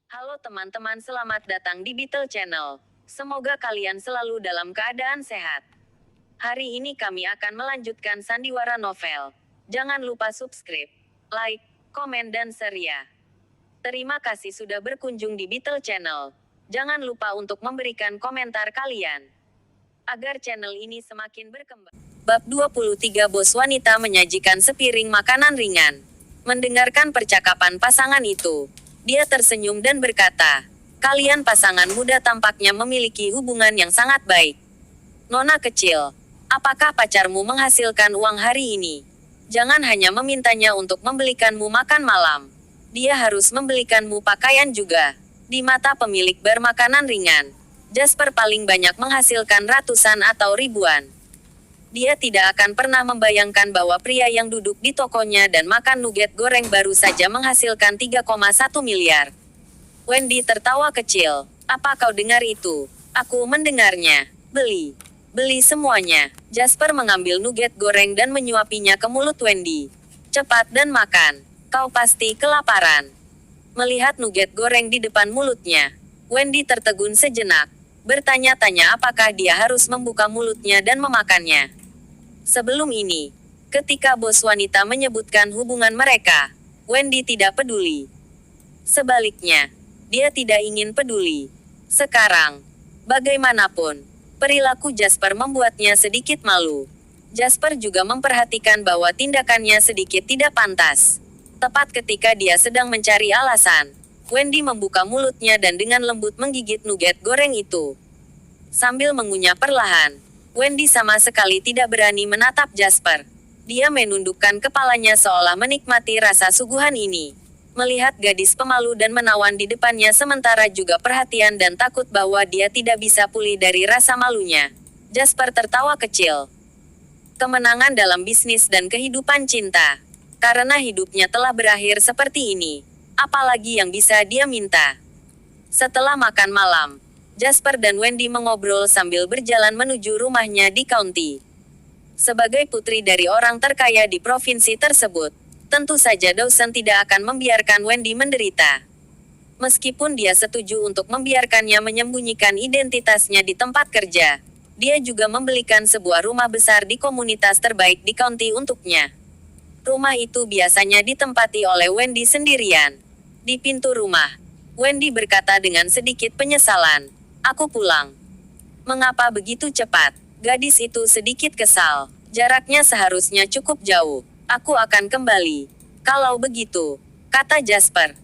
Halo teman-teman, selamat datang di Beetle Channel. Semoga kalian selalu dalam keadaan sehat. Hari ini kami akan melanjutkan sandiwara novel. Jangan lupa subscribe, like, komen dan share ya. Terima kasih sudah berkunjung di Beetle Channel. Jangan lupa untuk memberikan komentar kalian agar channel ini semakin berkembang. Bab 23, bos wanita menyajikan sepiring makanan ringan. Mendengarkan percakapan pasangan itu, dia tersenyum dan berkata, "Kalian pasangan muda tampaknya memiliki hubungan yang sangat baik. Nona kecil, apakah pacarmu menghasilkan uang hari ini? Jangan hanya memintanya untuk membelikanmu makan malam. Dia harus membelikanmu pakaian juga." Di mata pemilik bar makanan ringan, Jasper paling banyak menghasilkan ratusan atau ribuan. Dia tidak akan pernah membayangkan bahwa pria yang duduk di tokonya dan makan nugget goreng baru saja menghasilkan 3,1 miliar. Wendy tertawa kecil. "Apa kau dengar itu?" "Aku mendengarnya. Beli. Beli semuanya." Jasper mengambil nugget goreng dan menyuapinya ke mulut Wendy. "Cepat dan makan. Kau pasti kelaparan." Melihat nugget goreng di depan mulutnya, Wendy tertegun sejenak. Bertanya-tanya apakah dia harus membuka mulutnya dan memakannya. Sebelum ini, ketika bos wanita menyebutkan hubungan mereka, Wendy tidak peduli. Sebaliknya, dia tidak ingin peduli. Sekarang, bagaimanapun, perilaku Jasper membuatnya sedikit malu. Jasper juga memperhatikan bahwa tindakannya sedikit tidak pantas. Tepat ketika dia sedang mencari alasan, Wendy membuka mulutnya dan dengan lembut menggigit nugget goreng itu. Sambil mengunyah perlahan, Wendy sama sekali tidak berani menatap Jasper. Dia menundukkan kepalanya seolah menikmati rasa suguhan ini. Melihat gadis pemalu dan menawan di depannya sementara juga perhatian dan takut bahwa dia tidak bisa pulih dari rasa malunya, Jasper tertawa kecil. Kemenangan dalam bisnis dan kehidupan cinta. Karena hidupnya telah berakhir seperti ini, apalagi yang bisa dia minta? Setelah makan malam, Jasper dan Wendy mengobrol sambil berjalan menuju rumahnya di county. Sebagai putri dari orang terkaya di provinsi tersebut, tentu saja Dawson tidak akan membiarkan Wendy menderita. Meskipun dia setuju untuk membiarkannya menyembunyikan identitasnya di tempat kerja, dia juga membelikan sebuah rumah besar di komunitas terbaik di county untuknya. Rumah itu biasanya ditempati oleh Wendy sendirian. Di pintu rumah, Wendy berkata dengan sedikit penyesalan, "Aku pulang." "Mengapa begitu cepat?" Gadis itu sedikit kesal. "Jaraknya seharusnya cukup jauh. Aku akan kembali kalau begitu," kata Jasper.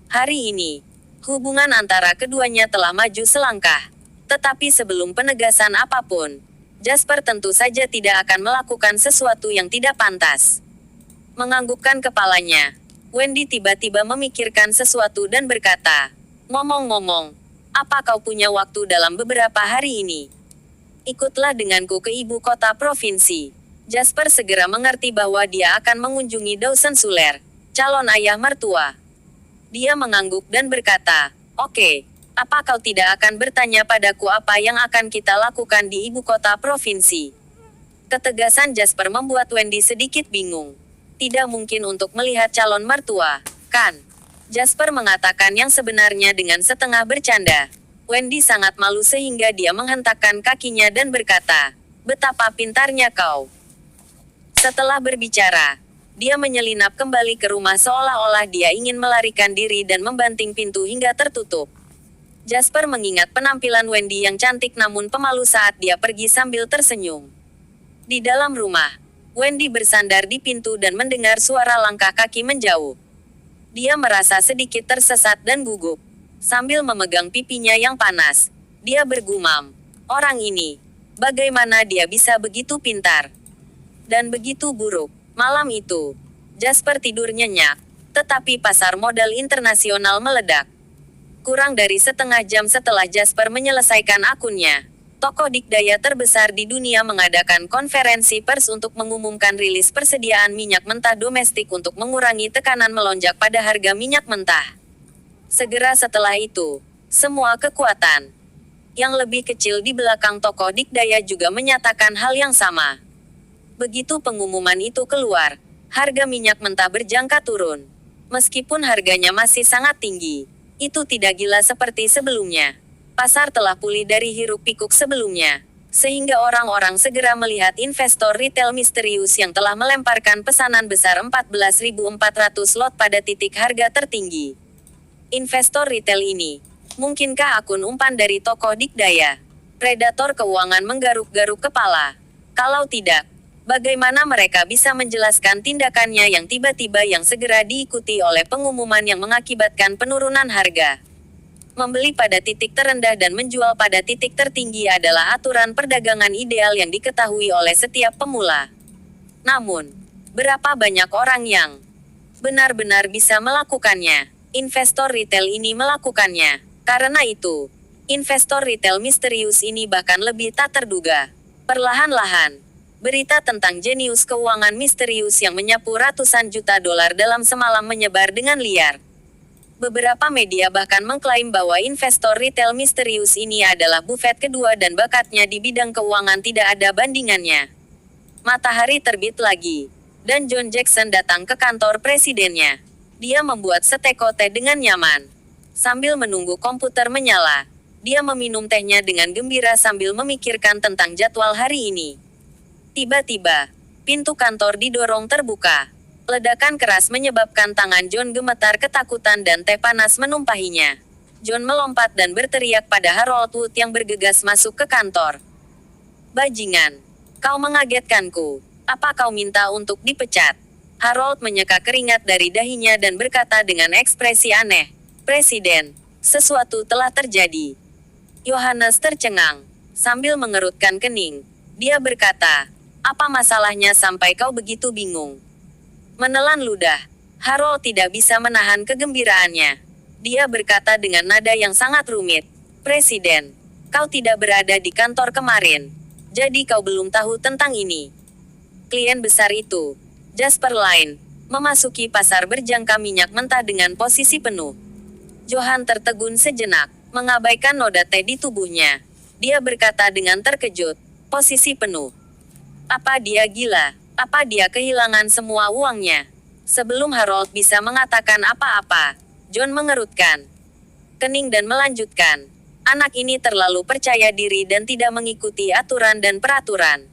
Hari ini, hubungan antara keduanya telah maju selangkah. Tetapi sebelum penegasan apapun, Jasper tentu saja tidak akan melakukan sesuatu yang tidak pantas. Menganggukkan kepalanya, Wendy tiba-tiba memikirkan sesuatu dan berkata, "Ngomong-ngomong, apa kau punya waktu dalam beberapa hari ini? Ikutlah denganku ke ibu kota provinsi." Jasper segera mengerti bahwa dia akan mengunjungi Dawson Suler, calon ayah mertua. Dia mengangguk dan berkata, "Oke, apa kau tidak akan bertanya padaku apa yang akan kita lakukan di ibu kota provinsi?" Ketegasan Jasper membuat Wendy sedikit bingung. Tidak mungkin untuk melihat calon mertua, kan? Jasper mengatakan yang sebenarnya dengan setengah bercanda. Wendy sangat malu sehingga dia menghentakkan kakinya dan berkata, "Betapa pintarnya kau." Setelah berbicara, dia menyelinap kembali ke rumah seolah-olah dia ingin melarikan diri dan membanting pintu hingga tertutup. Jasper mengingat penampilan Wendy yang cantik namun pemalu saat dia pergi sambil tersenyum. Di dalam rumah, Wendy bersandar di pintu dan mendengar suara langkah kaki menjauh. Dia merasa sedikit tersesat dan gugup. Sambil memegang pipinya yang panas, dia bergumam, "Orang ini, bagaimana dia bisa begitu pintar dan begitu buruk?" Malam itu, Jasper tidur nyenyak, tetapi pasar modal internasional meledak. Kurang dari setengah jam setelah Jasper menyelesaikan akunnya, toko dikdaya terbesar di dunia mengadakan konferensi pers untuk mengumumkan rilis persediaan minyak mentah domestik untuk mengurangi tekanan melonjak pada harga minyak mentah. Segera setelah itu, semua kekuatan yang lebih kecil di belakang toko dikdaya juga menyatakan hal yang sama. Begitu pengumuman itu keluar, harga minyak mentah berjangka turun. Meskipun harganya masih sangat tinggi, Itu tidak gila seperti sebelumnya. Pasar telah pulih dari hiruk-pikuk sebelumnya, sehingga orang-orang segera melihat investor retail misterius yang telah melemparkan pesanan besar 14.400 lot pada titik harga tertinggi. Investor retail ini, mungkinkah akun umpan dari tokoh dikdaya? Predator keuangan menggaruk-garuk kepala. Kalau tidak, bagaimana mereka bisa menjelaskan tindakannya yang tiba-tiba yang segera diikuti oleh pengumuman yang mengakibatkan penurunan harga? Membeli pada titik terendah dan menjual pada titik tertinggi adalah aturan perdagangan ideal yang diketahui oleh setiap pemula. Namun, berapa banyak orang yang benar-benar bisa melakukannya? Investor retail ini melakukannya. Karena itu, investor retail misterius ini bahkan lebih tak terduga. Perlahan-lahan, berita tentang jenius keuangan misterius yang menyapu ratusan juta dolar dalam semalam menyebar dengan liar. Beberapa media bahkan mengklaim bahwa investor retail misterius ini adalah Buffett kedua dan bakatnya di bidang keuangan tidak ada bandingannya. Matahari terbit lagi, dan John Jackson datang ke kantor presidennya. Dia membuat seteko teh dengan nyaman. Sambil menunggu komputer menyala, dia meminum tehnya dengan gembira sambil memikirkan tentang jadwal hari ini. Tiba-tiba, pintu kantor didorong terbuka. Ledakan keras menyebabkan tangan John gemetar ketakutan dan teh panas menumpahinya. John melompat dan berteriak pada Harold Wood yang bergegas masuk ke kantor. "Bajingan, kau mengagetkanku. Apa kau minta untuk dipecat?" Harold menyeka keringat dari dahinya dan berkata dengan ekspresi aneh, "Presiden, sesuatu telah terjadi." Yohanes tercengang. Sambil mengerutkan kening, dia berkata, "Apa masalahnya sampai kau begitu bingung?" Menelan ludah, Harold tidak bisa menahan kegembiraannya. Dia berkata dengan nada yang sangat rumit, "Presiden, kau tidak berada di kantor kemarin. Jadi kau belum tahu tentang ini." Klien besar itu, Jasper Line, memasuki pasar berjangka minyak mentah dengan posisi penuh. Johan tertegun sejenak, mengabaikan noda teh di tubuhnya. Dia berkata dengan terkejut, "Posisi penuh. Apa dia gila? Apa dia kehilangan semua uangnya?" Sebelum Harold bisa mengatakan apa-apa, John mengerutkan kening dan melanjutkan, "Anak ini terlalu percaya diri dan tidak mengikuti aturan dan peraturan."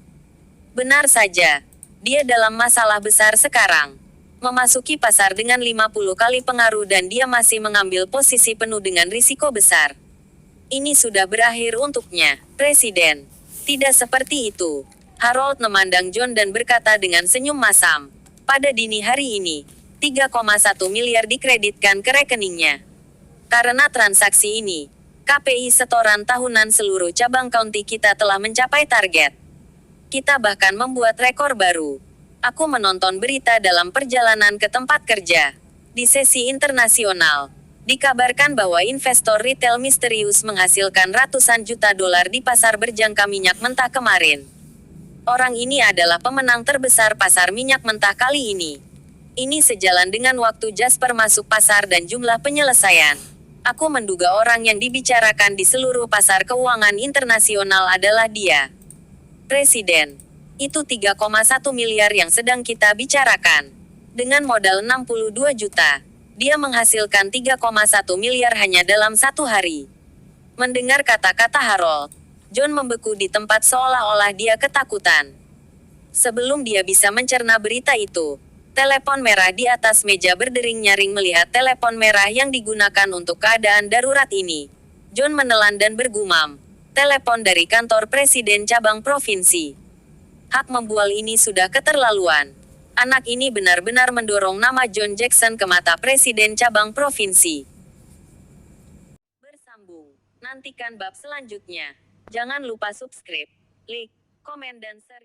Benar saja, dia dalam masalah besar sekarang. Memasuki pasar dengan 50 kali pengaruh dan dia masih mengambil posisi penuh dengan risiko besar. Ini sudah berakhir untuknya, Presiden. Tidak seperti itu. Harold memandang John dan berkata dengan senyum masam, "Pada dini hari ini, 3,1 miliar dikreditkan ke rekeningnya. Karena transaksi ini, KPI setoran tahunan seluruh cabang county kita telah mencapai target. Kita bahkan membuat rekor baru." Aku menonton berita dalam perjalanan ke tempat kerja. Di sesi internasional, dikabarkan bahwa investor retail misterius menghasilkan ratusan juta dolar di pasar berjangka minyak mentah kemarin. Orang ini adalah pemenang terbesar pasar minyak mentah kali ini. Ini sejalan dengan waktu Jasper masuk pasar dan jumlah penyelesaian. Aku menduga orang yang dibicarakan di seluruh pasar keuangan internasional adalah dia. Presiden, itu 3,1 miliar yang sedang kita bicarakan. Dengan modal 62 juta, dia menghasilkan 3,1 miliar hanya dalam satu hari. Mendengar kata-kata Harold, John membeku di tempat seolah-olah dia ketakutan. Sebelum dia bisa mencerna berita itu, telepon merah di atas meja berdering nyaring melihat telepon merah yang digunakan untuk keadaan darurat ini. John menelan dan bergumam, "Telepon dari kantor presiden cabang provinsi. Hak membual ini sudah keterlaluan." Anak ini benar-benar mendorong nama John Jackson ke mata presiden cabang provinsi. Bersambung. Nantikan bab selanjutnya. Jangan lupa subscribe, like, komen dan share.